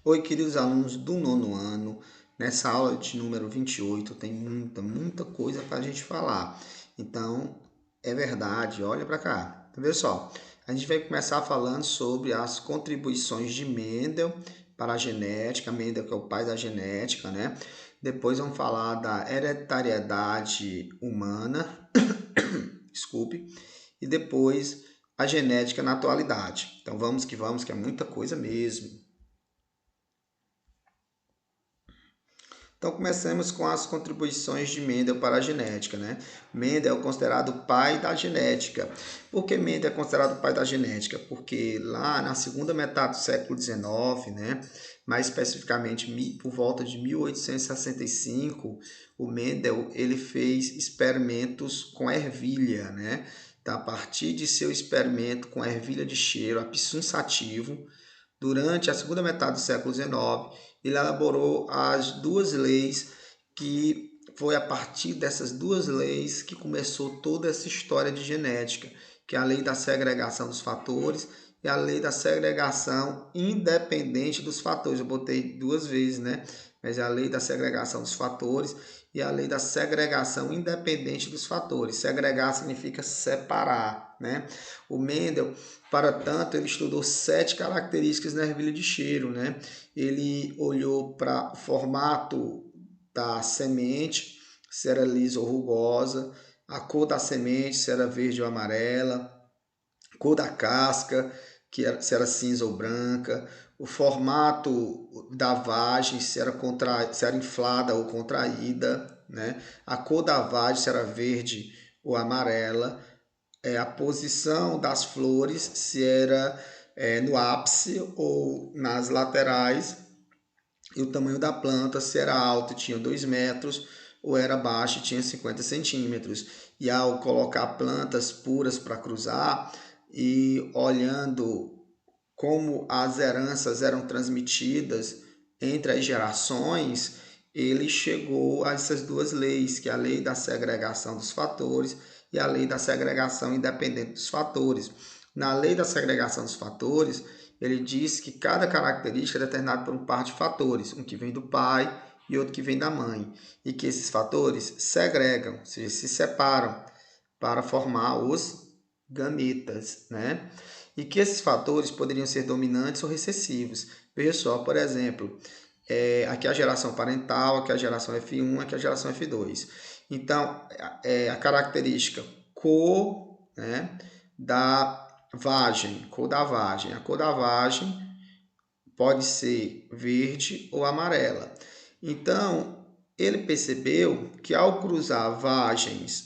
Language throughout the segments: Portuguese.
Oi, queridos alunos do nono ano. Nessa aula de número 28 tem muita coisa para a gente falar. Então, é verdade, olha para cá. Então, veja só, a gente vai começar falando sobre as contribuições de Mendel para a genética. Mendel, que é o pai da genética, né? Depois vamos falar da hereditariedade humana, desculpe, e depois a genética na atualidade. Então, vamos, que é muita coisa mesmo. Então, comecemos com as contribuições de Mendel para a genética, né? Mendel é considerado o pai da genética. Por que Mendel é considerado o pai da genética? Porque lá na segunda metade do século XIX, né? Mais especificamente por volta de 1865, o Mendel ele fez experimentos com ervilha, né? Então, a partir de seu experimento com ervilha de cheiro, a psum sativum, durante a segunda metade do século XIX, ele elaborou as duas leis que foi a partir dessas duas leis que começou toda essa história de genética, que é a lei da segregação dos fatores e a lei da segregação independente dos fatores. Eu botei duas vezes, né? Mas é a lei da segregação dos fatores e a lei da segregação independente dos fatores. Segregar significa separar, né? O Mendel, para tanto, ele estudou 7 características na ervilha de cheiro, né? Ele olhou para o formato da semente, se era lisa ou rugosa, a cor da semente, se era verde ou amarela, cor da casca, se era cinza ou branca, o formato da vagem, se era inflada ou contraída, né? A cor da vagem, se era verde ou amarela, a posição das flores, se era no ápice ou nas laterais, e o tamanho da planta, se era alto, tinha 2 metros, ou era baixo, tinha 50 centímetros. E ao colocar plantas puras para cruzar e olhando como as heranças eram transmitidas entre as gerações, ele chegou a essas duas leis, que é a lei da segregação dos fatores e a lei da segregação independente dos fatores. Na lei da segregação dos fatores, ele diz que cada característica é determinada por um par de fatores, um que vem do pai e outro que vem da mãe, e que esses fatores segregam, ou seja, se separam para formar os gametas, né? E que esses fatores poderiam ser dominantes ou recessivos. Veja só, por exemplo, aqui a geração parental, aqui a geração F1, aqui a geração F2. Então, a característica cor, né, da vagem, cor da vagem. A cor da vagem pode ser verde ou amarela. Então, ele percebeu que ao cruzar vagens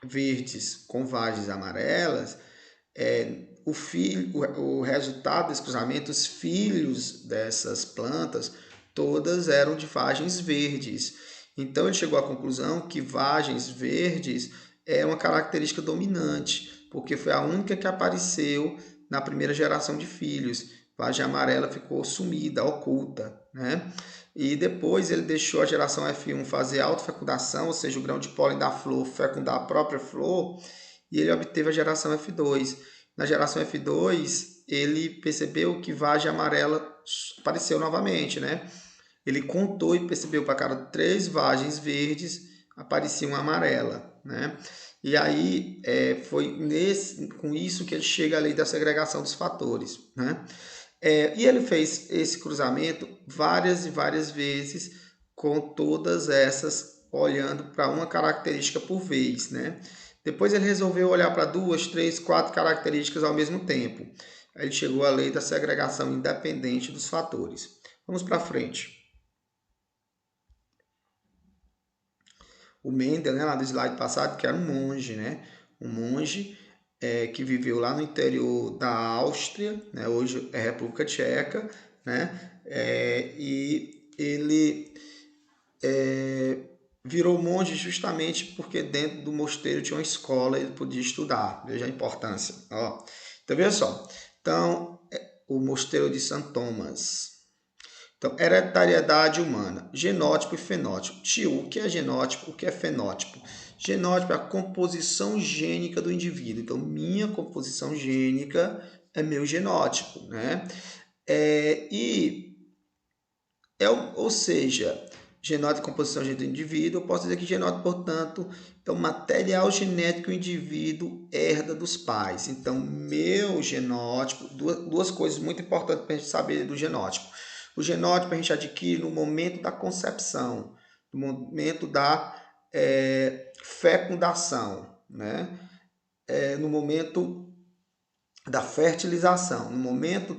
verdes com vagens amarelas, o resultado desse cruzamento, os filhos dessas plantas, todas eram de vagens verdes. Então ele chegou à conclusão que vagens verdes é uma característica dominante, porque foi a única que apareceu na primeira geração de filhos. Vagem amarela ficou sumida, oculta, né? E depois ele deixou a geração F1 fazer autofecundação, ou seja, o grão de pólen da flor fecundar a própria flor, e ele obteve a geração F2. Na geração F2, ele percebeu que vagem amarela apareceu novamente, né? Ele contou e percebeu para cada 3 vagens verdes aparecia uma amarela, né? E aí foi com isso que ele chega à lei da segregação dos fatores, né? E ele fez esse cruzamento várias e várias vezes com todas essas olhando para uma característica por vez, né? Depois ele resolveu olhar para 2, 3, 4 características ao mesmo tempo. Aí ele chegou à lei da segregação independente dos fatores. Vamos para frente. O Mendel, né, lá do slide passado, que era um monge, né? Um monge que viveu lá no interior da Áustria, né? Hoje é República Tcheca, né? E ele virou monge justamente porque dentro do mosteiro tinha uma escola e ele podia estudar. Veja a importância. Ó. Então, veja só. Então, o mosteiro de São Thomas. Então, hereditariedade humana, genótipo e fenótipo. Tio, o que é genótipo? O que é fenótipo? Genótipo é a composição gênica do indivíduo. Então, minha composição gênica é meu genótipo, né? E ou seja, genótipo e composição genética do indivíduo, eu posso dizer que genótipo, portanto, é o material genético que o indivíduo herda dos pais. Então, meu genótipo, duas coisas muito importantes para a gente saber do genótipo. O genótipo a gente adquire no momento da concepção, no momento da fecundação, né? No momento da fertilização.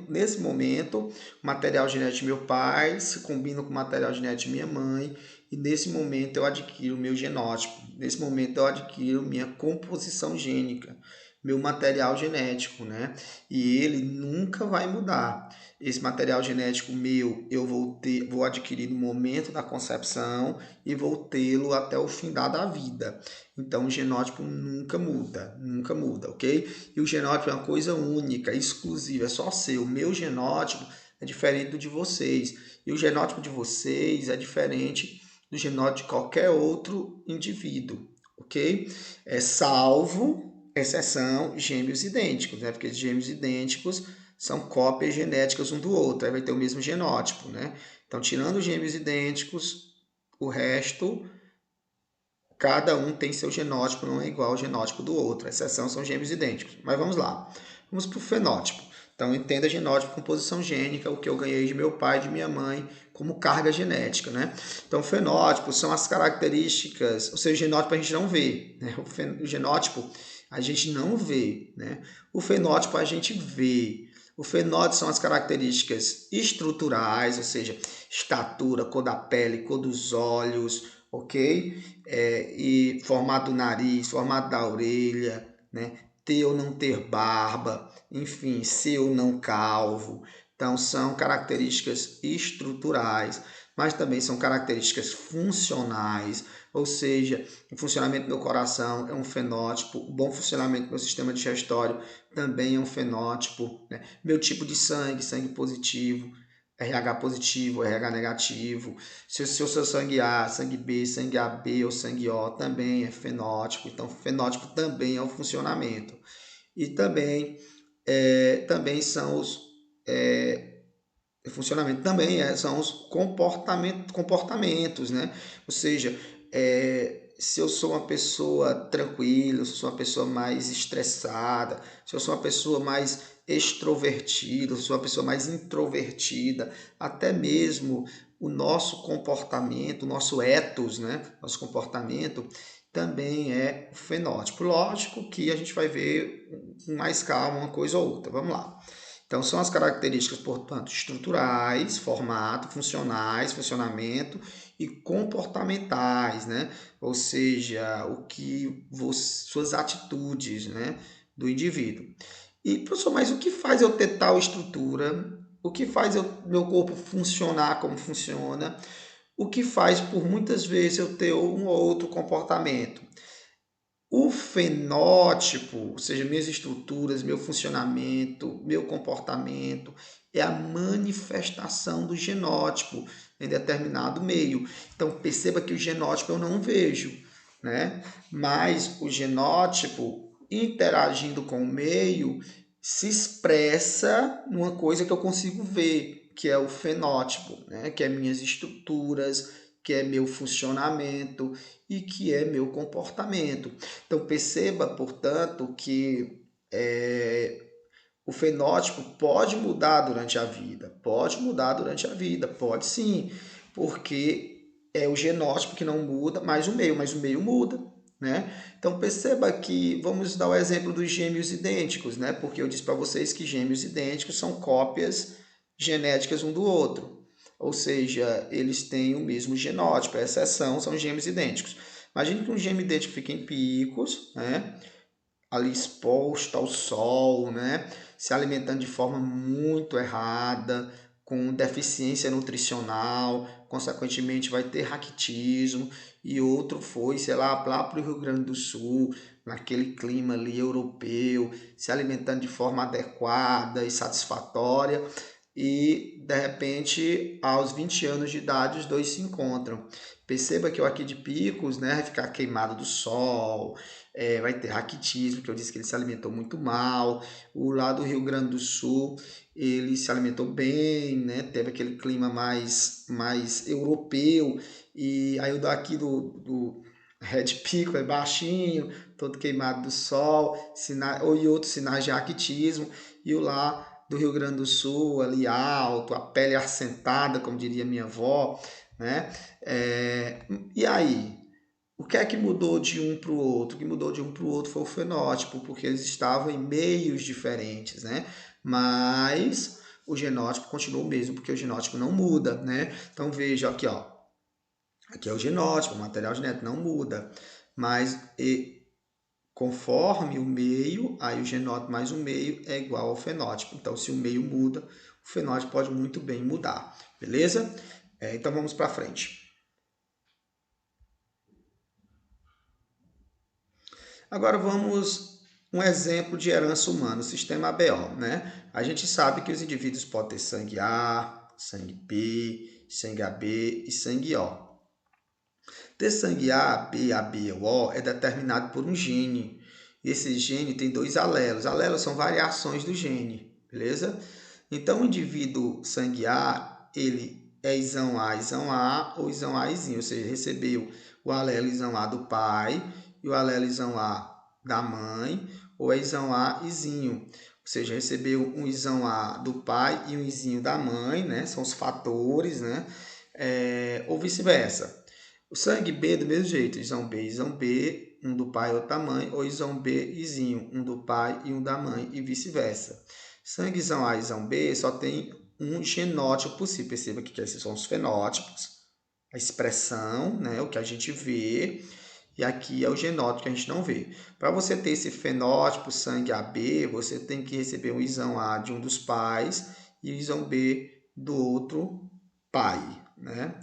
Nesse momento, o material genético de meu pai se combina com o material genético de minha mãe, e nesse momento eu adquiro meu genótipo. Nesse momento eu adquiro minha composição gênica, meu material genético, né? E ele nunca vai mudar. Esse material genético meu eu vou adquirir no momento da concepção e vou tê-lo até o fim da vida. Então o genótipo nunca muda, ok? E o genótipo é uma coisa única, exclusiva, é só seu. O meu genótipo é diferente do de vocês. E o genótipo de vocês é diferente do genótipo de qualquer outro indivíduo, ok? Salvo exceção gêmeos idênticos, né? Porque gêmeos idênticos são cópias genéticas um do outro, aí vai ter o mesmo genótipo, né? Então, tirando os gêmeos idênticos, o resto, cada um tem seu genótipo, não é igual ao genótipo do outro. A exceção são gêmeos idênticos. Mas vamos lá. Vamos para o fenótipo. Então, entenda genótipo, composição gênica, o que eu ganhei de meu pai e de minha mãe como carga genética, né? Então, fenótipos são as características, ou seja, o genótipo a gente não vê, né? O genótipo a gente não vê, né? O fenótipo a gente vê. O fenótipo são as características estruturais, ou seja, estatura, cor da pele, cor dos olhos, ok? E formato do nariz, formato da orelha, né? Ter ou não ter barba, enfim, ser ou não calvo. Então, são características estruturais, mas também são características funcionais, ou seja, o funcionamento do meu coração é um fenótipo, o bom funcionamento do meu sistema digestório também é um fenótipo, né? Meu tipo de sangue, sangue positivo, RH positivo, RH negativo. Se eu sou sangue A, sangue B, sangue AB ou sangue O, também é fenótipo. Então, fenótipo também é o funcionamento. E também são os funcionamento também são os comportamentos, né? Ou seja, se eu sou uma pessoa tranquila, se eu sou uma pessoa mais estressada, se eu sou uma pessoa mais extrovertida, se eu sou uma pessoa mais introvertida, até mesmo o nosso comportamento, o nosso ethos, né? Nosso comportamento também é fenótipo. Lógico que a gente vai ver com mais calma uma coisa ou outra. Vamos lá. Então, são as características, portanto, estruturais, formato, funcionais, funcionamento e comportamentais, né? Ou seja, suas atitudes, né, do indivíduo. E, professor, mas o que faz eu ter tal estrutura? O que faz meu corpo funcionar como funciona? O que faz, por muitas vezes, eu ter um ou outro comportamento? O fenótipo, ou seja, minhas estruturas, meu funcionamento, meu comportamento, é a manifestação do genótipo em determinado meio. Então, perceba que o genótipo eu não vejo, né? Mas o genótipo, interagindo com o meio, se expressa numa coisa que eu consigo ver, que é o fenótipo, né? Que é minhas estruturas, que é meu funcionamento e que é meu comportamento. Então perceba, portanto, que o fenótipo pode mudar durante a vida, pode sim, porque é o genótipo que não muda, mas o meio muda, né? Então perceba que, vamos dar o exemplo dos gêmeos idênticos, né? Porque eu disse para vocês que gêmeos idênticos são cópias genéticas um do outro. Ou seja, eles têm o mesmo genótipo, a exceção são gêmeos idênticos. Imagine que um gêmeo idêntico fica em picos, né? Ali exposto ao sol, né? Se alimentando de forma muito errada, com deficiência nutricional, consequentemente vai ter raquitismo, e outro foi, sei lá para o Rio Grande do Sul, naquele clima ali europeu, se alimentando de forma adequada e satisfatória, e de repente, aos 20 anos de idade, os dois se encontram. Perceba que o arquidipicos, né, vai ficar queimado do sol, vai ter raquitismo, que eu disse que ele se alimentou muito mal. O lá do Rio Grande do Sul, ele se alimentou bem, né, teve aquele clima mais europeu. E aí o daqui do Red Pico é baixinho, todo queimado do sol, e outros sinais de raquitismo. E o lá do Rio Grande do Sul, ali alto, a pele assentada, como diria minha avó, né? E aí, o que é que mudou de um para o outro? O que mudou de um para o outro foi o fenótipo, porque eles estavam em meios diferentes, né? Mas o genótipo continuou o mesmo, porque o genótipo não muda, né? Então veja aqui, ó. Aqui é o genótipo, o material genético não muda, mas conforme o meio, aí o genótipo mais o meio é igual ao fenótipo. Então, se o meio muda, o fenótipo pode muito bem mudar, beleza? Então, vamos para frente. Agora, vamos um exemplo de herança humana, o sistema ABO, né? A gente sabe que os indivíduos podem ter sangue A, sangue B, sangue AB e sangue O. Ter sangue A, B, AB ou O é determinado por um gene. Esse gene tem dois alelos. Alelos são variações do gene, beleza? Então, o indivíduo sangue A, ele é isão A ou isão A, izinho, ou seja, recebeu o alelo isão A do pai e o alelo isão A da mãe, ou é isão A, izinho, ou seja, recebeu um isão A do pai e um izinho da mãe, né? São os fatores, né? Ou vice-versa. O sangue B do mesmo jeito, isão B, um do pai e outro da mãe, ou isão B, izinho, um do pai e um da mãe, e vice-versa. Sangue isão A e isão B só tem um genótipo possível. Perceba que esses são os fenótipos, a expressão, né, o que a gente vê, e aqui é o genótipo que a gente não vê. Para você ter esse fenótipo sangue AB, você tem que receber um isão A de um dos pais e o isão B do outro pai, né?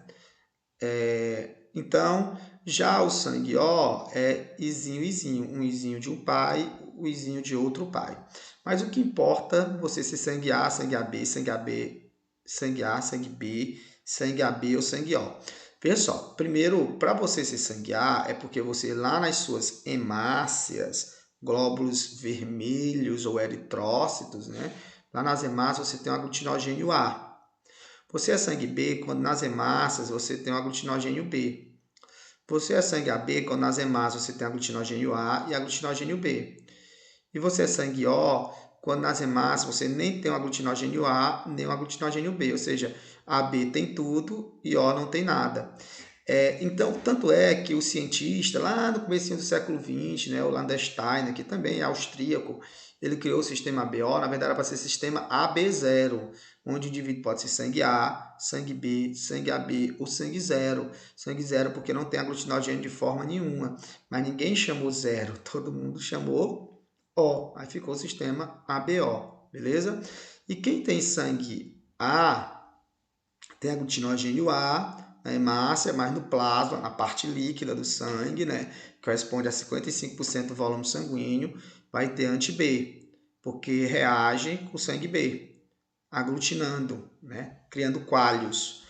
Então, já o sangue O é izinho, izinho. Um izinho de um pai, o izinho de outro pai. Mas o que importa você ser sangue A, sangue AB, sangue AB, sangue A, sangue B, sangue AB ou sangue O. Veja só, primeiro, para você ser sangue A, é porque você lá nas suas hemácias, glóbulos vermelhos ou eritrócitos, né? Lá nas hemácias você tem um aglutinogênio A. Você é sangue B quando nas hemácias você tem o aglutinogênio B. Você é sangue AB quando nas hemácias você tem aglutinogênio A e aglutinogênio B. E você é sangue O quando nas hemácias você nem tem o aglutinogênio A nem o aglutinogênio B. Ou seja, AB tem tudo e O não tem nada. Então, tanto é que o cientista, lá no começo do século XX, né, o Landesteiner, que também é austríaco, ele criou o sistema ABO, na verdade era para ser sistema AB0, onde o indivíduo pode ser sangue A, sangue B, sangue AB ou sangue zero. Sangue zero porque não tem aglutinogênio de forma nenhuma, mas ninguém chamou zero, todo mundo chamou O, aí ficou o sistema ABO, beleza? E quem tem sangue A, tem aglutinogênio A, na hemácia, mas no plasma, na parte líquida do sangue, né, que corresponde a 55% do volume sanguíneo, vai ter anti-B, porque reage com o sangue B, aglutinando, né, criando coágulos.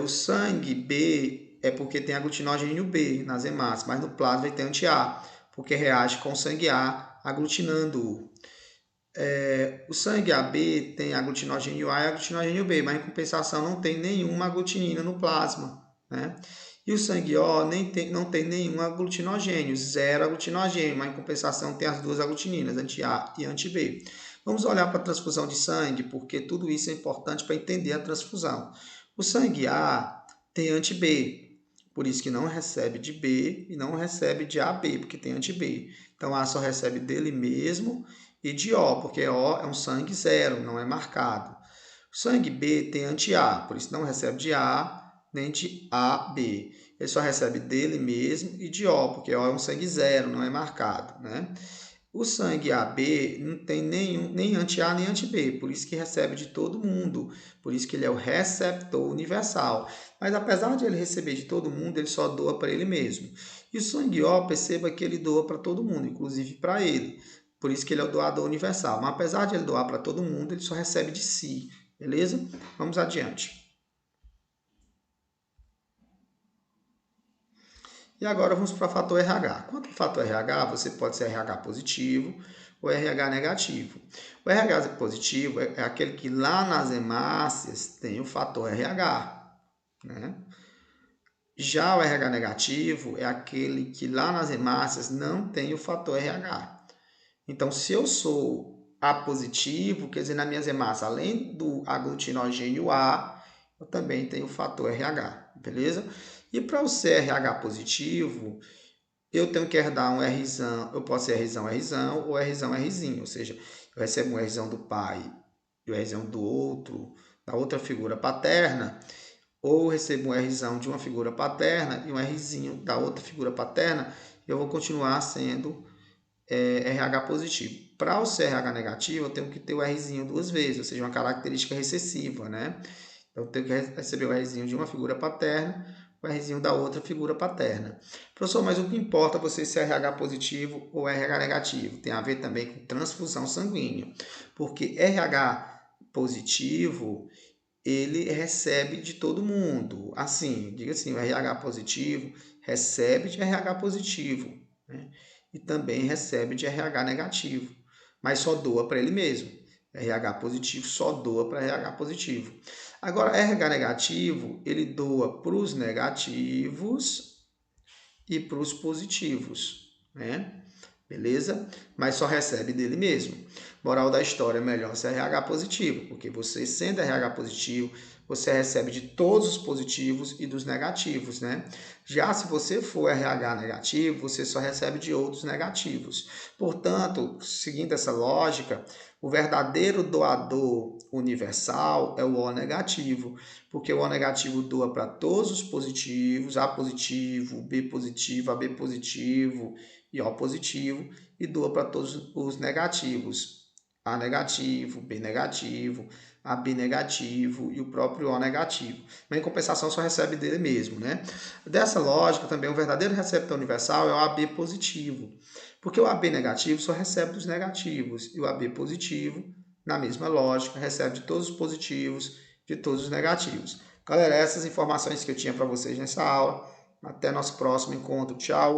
O sangue B é porque tem aglutinogênio B nas hemácias, mas no plasma vai ter anti-A, porque reage com o sangue A, aglutinando-o. O sangue AB tem aglutinogênio A e aglutinogênio B, mas em compensação não tem nenhuma aglutinina no plasma, né? E o sangue O não tem nenhum aglutinogênio, zero aglutinogênio, mas em compensação tem as duas aglutininas, anti-A e anti-B. Vamos olhar para a transfusão de sangue, porque tudo isso é importante para entender a transfusão. O sangue A tem anti-B, por isso que não recebe de B e não recebe de AB, porque tem anti-B. Então A só recebe dele mesmo e de O, porque O é um sangue zero, não é marcado. O sangue B tem anti-A, por isso não recebe de A nem de AB. Ele só recebe dele mesmo e de O, porque O é um sangue zero, não é marcado, né? O sangue AB não tem nem anti-A nem anti-B, por isso que recebe de todo mundo, por isso que ele é o receptor universal. Mas apesar de ele receber de todo mundo, ele só doa para ele mesmo. E o sangue O, perceba que ele doa para todo mundo, inclusive para ele. Por isso que ele é o doador universal. Mas apesar de ele doar para todo mundo, ele só recebe de si, beleza? Vamos adiante. E agora vamos para o fator RH. Quanto ao fator RH, você pode ser RH positivo ou RH negativo. O RH positivo é aquele que lá nas hemácias tem o fator RH, né? Já o RH negativo é aquele que lá nas hemácias não tem o fator RH. Então, se eu sou A positivo, quer dizer, nas minhas hemácias, além do aglutinogênio A, eu também tenho o fator RH, beleza? E para o ser RH positivo, eu tenho que herdar um Rzão, eu posso ser Rzão, Rzão ou Rzão, Rzinho, ou seja, eu recebo um Rzão do pai e o Rzão do outro, da outra figura paterna, ou recebo um Rzão de uma figura paterna e um Rzinho da outra figura paterna, eu vou continuar sendo RH positivo. Para o ser RH negativo, eu tenho que ter o Rzinho duas vezes, ou seja, uma característica recessiva, né? Eu tenho que receber o Rzinho de uma figura paterna, o Rzinho da outra figura paterna. Professor, mas o que importa você ser RH positivo ou RH negativo? Tem a ver também com transfusão sanguínea, porque RH positivo, ele recebe de todo mundo. Assim, diga assim, o RH positivo recebe de RH positivo, né? E também recebe de RH negativo, mas só doa para ele mesmo. RH positivo só doa para RH positivo. Agora, RH negativo, ele doa para os negativos e para os positivos, né? Beleza? Mas só recebe dele mesmo. Moral da história, é melhor ser RH positivo, porque você sendo RH positivo, você recebe de todos os positivos e dos negativos, né? Já se você for RH negativo, você só recebe de outros negativos. Portanto, seguindo essa lógica, o verdadeiro doador universal é o O negativo, porque o O negativo doa para todos os positivos, A positivo, B positivo, AB positivo e O positivo, e doa para todos os negativos, A negativo, B negativo, AB negativo e o próprio O negativo. Mas em compensação só recebe dele mesmo, né? Dessa lógica também o verdadeiro receptor universal é o AB positivo, porque o AB negativo só recebe dos negativos e o AB positivo, na mesma lógica, recebe de todos os positivos, de todos os negativos. Galera, essas informações que eu tinha para vocês nessa aula. Até nosso próximo encontro. Tchau!